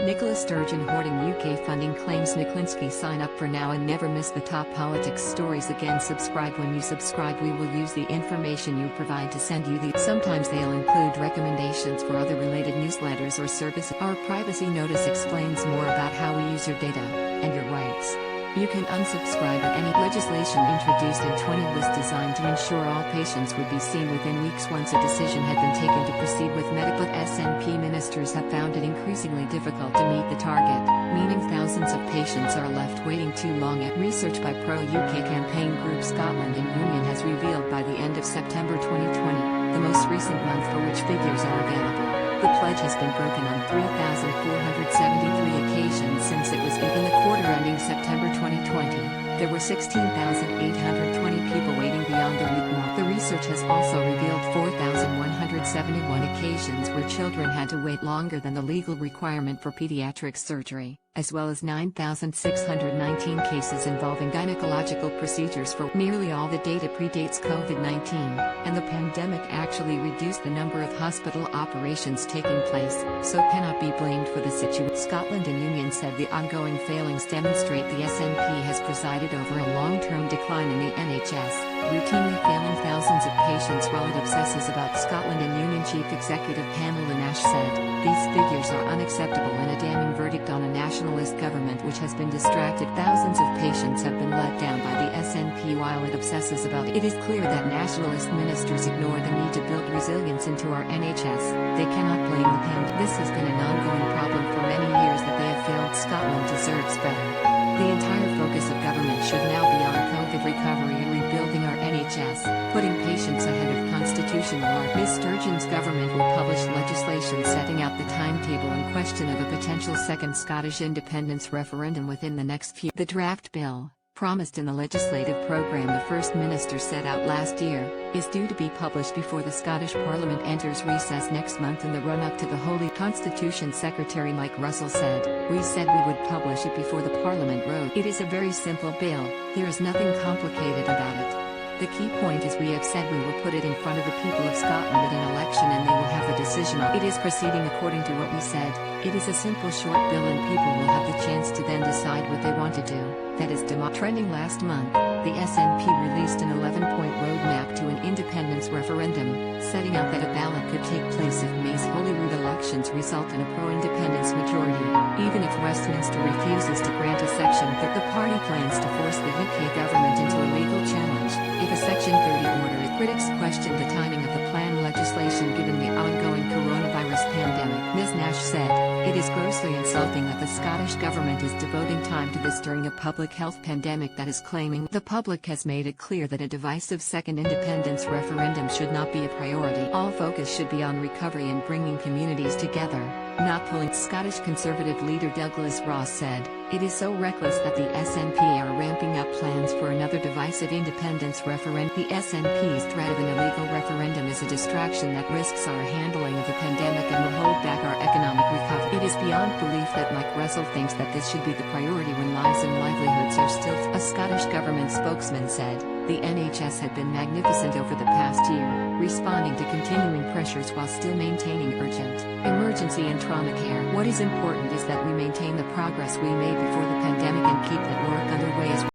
Nicola Sturgeon hoarding UK funding claims Niklinski sign up for now and never miss the top politics stories again. Subscribe. When you subscribe, we will use the information you provide to send you the. Sometimes they'll include recommendations for other related newsletters or services. Our privacy notice explains more about how we use your data and your rights. You can unsubscribe at any. Legislation introduced in 20 was designed to ensure all patients would be seen within weeks once a decision had been taken to proceed with medical. SNP ministers have found it increasingly difficult to meet the target, meaning thousands of patients are left waiting too long. Research by pro-UK campaign group Scotland and Union has revealed by the end of September 2020, the most recent month for which figures are available, the pledge has been broken on 3,473 occasions since it was in the quarter ending September 2020. There were 16,820 people waiting beyond the week mark. The research has also revealed 4,171 occasions where children had to wait longer than the legal requirement for pediatric surgery, as well as 9,619 cases involving gynecological procedures. For nearly all the data predates COVID-19, and the pandemic actually reduced the number of hospital operations taking place, so cannot be blamed for the situation. Scotland and Union said the ongoing failings demonstrate the SNP has presided over a long-term decline in the NHS, routinely failing thousands of patients while it obsesses about. Scotland and Union Chief Executive Pamela Nash said, "These figures are unacceptable and a damning verdict on a nationalist government which has been distracted. Thousands of patients have been let down by the SNP while it obsesses about it. It is clear that nationalist ministers ignore the need to build resilience into our NHS. They cannot blame the pandemic. This has been an ongoing problem for many years that they have failed. Scotland deserves better. The entire focus of government should now be on COVID recovery and rebuilding our NHS, putting patients ahead of constitutional law." Ms. Sturgeon's government will publish legislation setting out the timetable and question of a potential second Scottish independence referendum within the next few. The draft bill, promised in the legislative programme the First Minister set out last year, is due to be published before the Scottish Parliament enters recess next month in the run-up to the Holy Constitution. Secretary Mike Russell said, "We said we would publish it before the Parliament wrote. It is a very simple bill, there is nothing complicated about it. The key point is we have said we will put it in front of the people of Scotland at an election and they will have the decision on it. It is proceeding according to what we said. It is a simple short bill and people will have the chance to then decide what they want to do, that is trending last month, the SNP released an 11-point roadmap to an independence referendum, setting out that a ballot could take place if May's Holyrood elections result in a pro-independence majority, even if Westminster refuses to grant a section that the party plans to force the UK government into a legal challenge. If a Section 30 order, critics questioned the timing of the planned legislation given the ongoing coronavirus pandemic. Ms. Nash said, "It is grossly insulting that the Scottish government is devoting time to this during a public health pandemic that is claiming the public has made it clear that a divisive second independence referendum should not be a priority. All focus should be on recovery and bringing communities together, not pulling." Scottish Conservative leader Douglas Ross said, "It is so reckless that the SNP are ramping up plans for another divisive independence referendum. The SNP's threat of an illegal referendum is a distraction that risks our handling of the pandemic and will hold back our economic recovery. It is beyond belief that Mike Russell thinks that this should be the priority when lives and livelihoods are still." A Scottish government spokesman said, "The NHS had been magnificent over the past year, responding to continuing pressures while still maintaining urgent, emergency and trauma care. What is important is that we maintain the progress we made before the pandemic and keep that work underway as